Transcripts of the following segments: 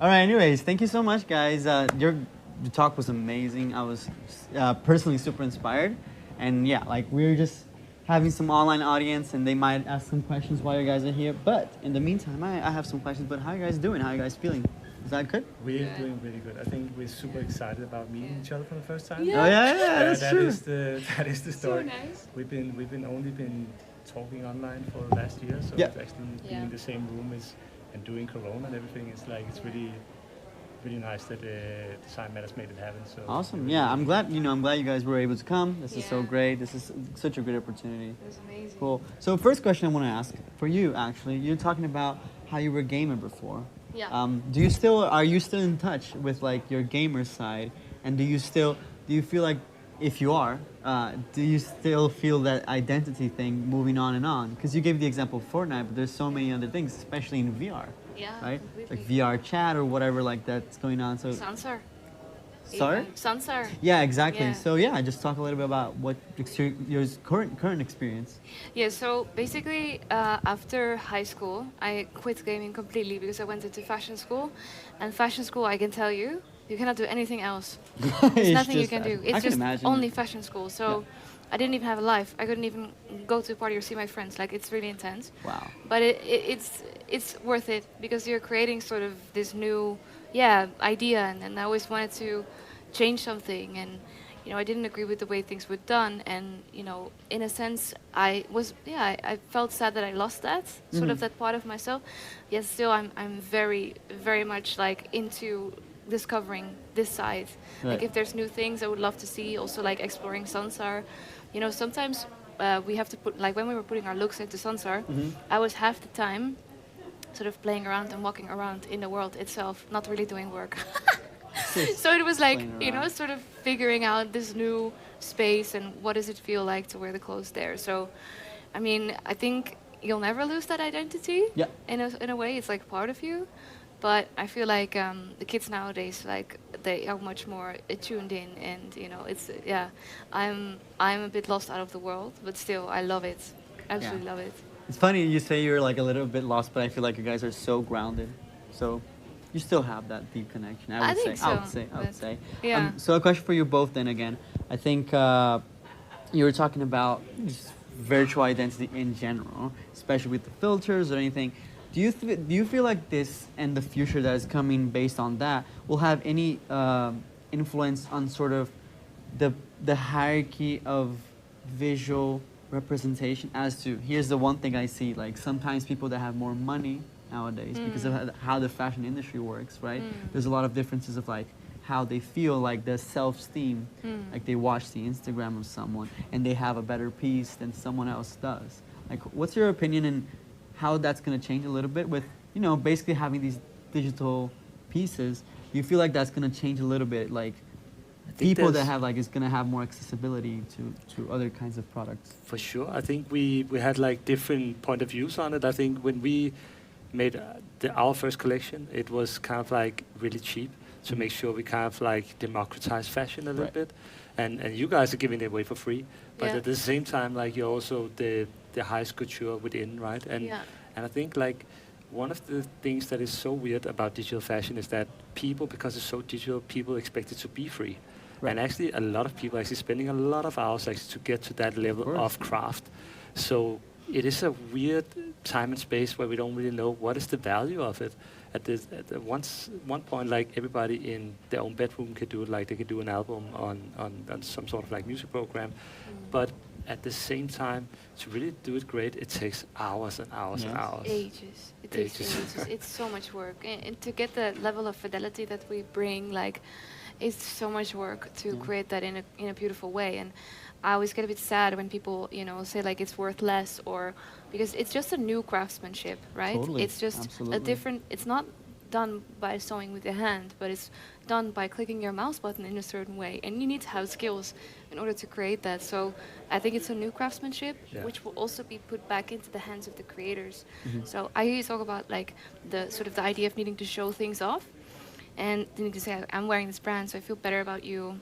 All right. Anyways, thank you so much, guys. Your talk was amazing. I was personally super inspired, and yeah, like we're just having some online audience, and they might ask some questions while you guys are here. But in the meantime, I have some questions. But how are you guys doing? How are you guys feeling? Is that good? We're doing really good. I think we're super excited about meeting each other for the first time. Oh yeah, that's that true. is the that is the story. So nice. We've been only been talking online for the last year, so it's actually being in the same room and doing Corona and everything. It's like it's really nice that Design Matters made it happen. So Awesome. Yeah, I'm glad. I'm glad you guys were able to come. This is so Yeah. great. This is such a great opportunity. It was amazing. Cool. So first question I want to ask for you, actually, you're talking about how you were a gamer before. Yeah. Are you still in touch with like your gamer side, and do you feel like, if you are, do you still feel that identity thing moving on and on? Because you gave the example of Fortnite, but there's so many other things, especially in VR, Yeah. right? Completely. Like VR chat or whatever like that's going on. So Sansar. sorry. Sansar. Yeah, exactly. Yeah. So yeah, just talk a little bit about what your current experience. Yeah, so basically, after high school, I quit gaming completely because I went into fashion school. And fashion school, I can tell you, you cannot do anything else. There's It's nothing you just can do. fashion. I It's can just imagine. only fashion school. So I didn't even have a life. I couldn't even go to a party or see my friends. Like, it's really intense. Wow. But it's worth it because you're creating sort of this new, idea. And I always wanted to change something. And, I didn't agree with the way things were done. And, in a sense, I felt sad that I lost that, sort of that part of myself. Yet still, I'm very, very much like into discovering this side. Right. Like if there's new things I would love to see, also like exploring Sansar. Sometimes we have to put, like when we were putting our looks into Sansar, I was half the time sort of playing around and walking around in the world itself, not really doing work. So it was like, Playing around. sort of figuring out this new space and what does it feel like to wear the clothes there. So, I mean, I think you'll never lose that identity. Yeah. In a way, it's like part of you. But I feel like the kids nowadays, like they are much more tuned in, and it's I'm a bit lost out of the world, but still I love it, absolutely love it. It's funny you say you're like a little bit lost, but I feel like you guys are so grounded. So you still have that deep connection. I would think say. I would so, say. I would but- say. yeah. So a question for you both then again. I think you were talking about just virtual identity in general, especially with the filters or anything. Do you feel like this and the future that is coming based on that will have any influence on sort of the hierarchy of visual representation, as to here's the one thing I see, like sometimes people that have more money nowadays because of how the fashion industry works, right? There's a lot of differences of like how they feel, like the self-esteem, like they watch the Instagram of someone and they have a better piece than someone else does. Like, what's your opinion in how that's going to change a little bit with, basically having these digital pieces? Do you feel like that's going to change a little bit, like people that have like is going to have more accessibility to other kinds of products? For sure, I think we had like different point of views on it. I think when we made our first collection, it was kind of like really cheap to make sure we kind of like democratize fashion a little bit, and you guys are giving it away for free, but at the same time, like you're also the highest couture within, right? And I think like one of the things that is so weird about digital fashion is that people, because it's so digital, people expect it to be free. Right. And actually a lot of people actually spending a lot of hours actually to get to that level of craft. So it is a weird time and space where we don't really know what is the value of it. At one point, like everybody in their own bedroom could do it, like they could do an album on some sort of like music program. But at the same time, to really do it great, it takes hours and hours and hours. Ages. It takes ages. It's so much work, and to get the level of fidelity that we bring, like, it's so much work to create that in a beautiful way. And I always get a bit sad when people, say like it's worth less, or because it's just a new craftsmanship, right? Totally. It's just Absolutely. a different. It's not done by sewing with your hand, but it's done by clicking your mouse button in a certain way, and you need to have skills in order to create that. So I think it's a new craftsmanship, which will also be put back into the hands of the creators. So I hear you talk about like the sort of the idea of needing to show things off, and needing to say, I'm wearing this brand, so I feel better about you.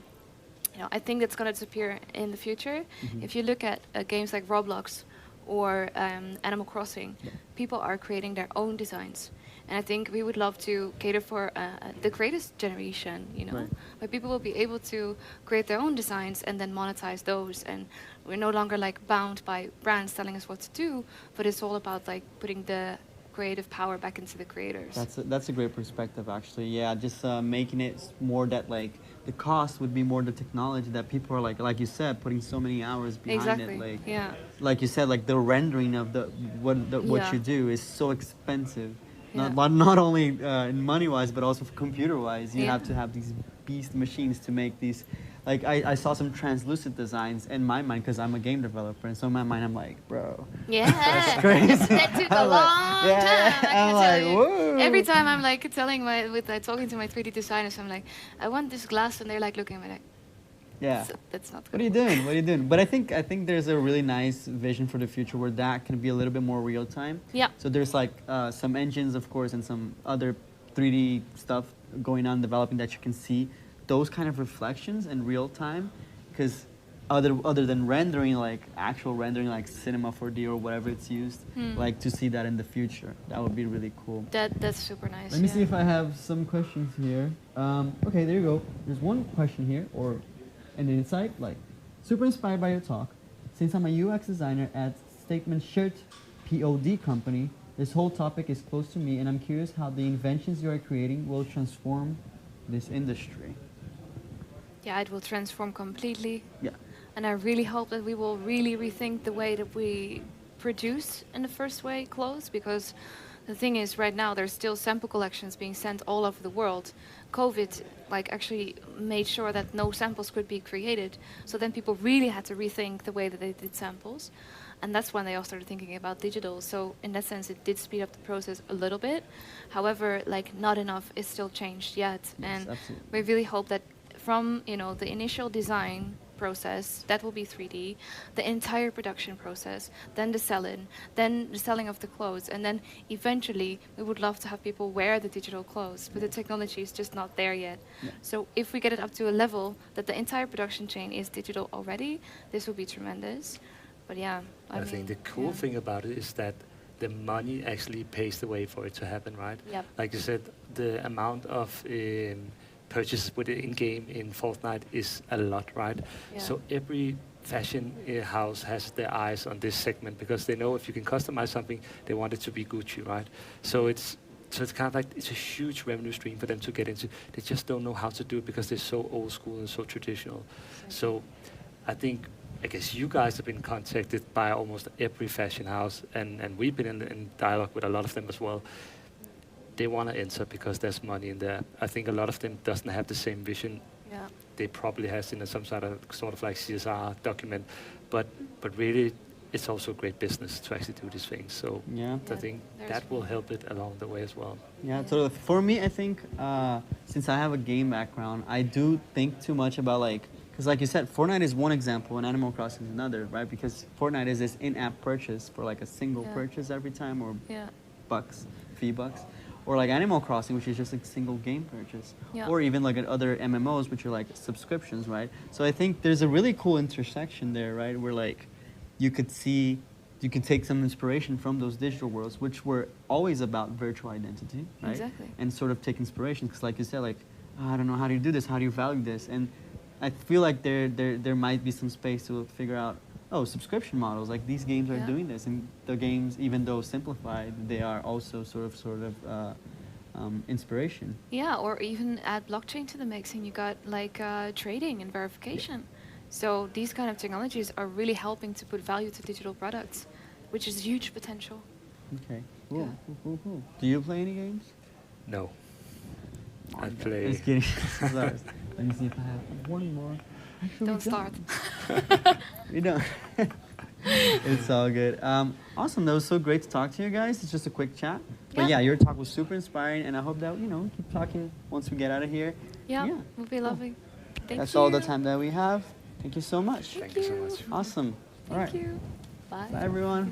I think that's going to disappear in the future. If you look at games like Roblox or Animal Crossing, people are creating their own designs. And I think we would love to cater for the greatest generation, you know, Right. where people will be able to create their own designs and then monetize those. And we're no longer like bound by brands telling us what to do, but it's all about like putting the creative power back into the creators. That's a great perspective, actually. Yeah, just making it more that like the cost would be more the technology that people are like you said, putting so many hours behind Exactly. it. Like, Yeah. like you said, like the rendering of what Yeah. you do is so expensive. Yeah. Not only money wise, but also computer wise. You Yeah. have to have these beast machines to make these. Like I saw some translucent designs in my mind because I'm a game developer, and so in my mind I'm like, bro, Yeah, that's crazy. that took a I'm like, long yeah, time. I can I'm tell like, you. whoa. Every time I'm like talking to my 3D designers, I'm like, I want this glass, and they're like looking at me like, Yeah. that's not. What are you doing? What are you doing? But I think there's a really nice vision for the future where that can be a little bit more real time. Yeah. So there's like some engines, of course, and some other 3D stuff going on developing that you can see those kind of reflections in real time, because other than rendering, like actual rendering, like Cinema 4D or whatever it's used, like to see that in the future, that would be really cool. That's super nice. Let me yeah. see if I have some questions here. Okay, there you go. There's one question here, or an insight, like, super inspired by your talk. Since I'm a UX designer at Statement Shirt POD company, this whole topic is close to me, and I'm curious how the inventions you are creating will transform this industry. Yeah, it will transform completely. Yeah. And I really hope that we will really rethink the way that we produce in the first way clothes, because the thing is right now there's still sample collections being sent all over the world. COVID like actually made sure that no samples could be created. So then people really had to rethink the way that they did samples. And that's when they all started thinking about digital. So in that sense, it did speed up the process a little bit. However, like not enough is still changed yet. And absolutely. we really hope that from, you know, the initial design process, that will be 3D, the entire production process, then the sell-in, then the selling of the clothes, and then eventually we would love to have people wear the digital clothes, but the technology is just not there yet. Yeah. So if we get it up to a level that the entire production chain is digital already, this would be tremendous. But yeah, I think the cool thing about it is that the money actually pays the way for it to happen, right? Yep. Like you said, the amount of purchases with the in-game in Fortnite is a lot, right? Yeah. So every fashion house has their eyes on this segment because they know if you can customize something, they want it to be Gucci, right? So it's kind of like it's a huge revenue stream for them to get into. They just don't know how to do it because they're so old school and so traditional. So I guess you guys have been contacted by almost every fashion house, and we've been in dialogue with a lot of them as well. They want to enter because there's money in there. I think a lot of them doesn't have the same vision. Yeah. They probably has in some sort of like CSR document, but really it's also great business to actually do these things. So Yeah. I think that will help it along the way as well. Yeah, totally. For me, I think since I have a game background, I do think too much about like, because like you said, Fortnite is one example and Animal Crossing is another, right? Because Fortnite is this in-app purchase for like a single purchase every time, or V-Bucks. Or like Animal Crossing, which is just a single game purchase. Yeah. Or even like at other MMOs, which are like subscriptions, right? So I think there's a really cool intersection there, right? Where like you could take some inspiration from those digital worlds, which were always about virtual identity, right? Exactly. And sort of take inspiration, because like you said, like, oh, I don't know, how do you do this? How do you value this? And I feel like there might be some space to figure out, oh, subscription models, like these games are doing this, and the games, even though simplified, they are also sort of inspiration. Yeah, or even add blockchain to the mix, and you got like trading and verification. So these kind of technologies are really helping to put value to digital products, which is huge potential. Okay, cool, Yeah. cool. Do you play any games? No. I play. Just kidding. Sorry. Let me see if I have one more. Actually, Don't start. We don't. It's all good. Awesome. That was so great to talk to you guys. It's just a quick chat. But yeah, your talk was super inspiring, and I hope that, keep talking once we get out of here. Yeah, would be lovely. Thank That's you. all the time that we have. Thank you so much. Thank you so much. Awesome. All right. Thank you. Bye. Bye, everyone.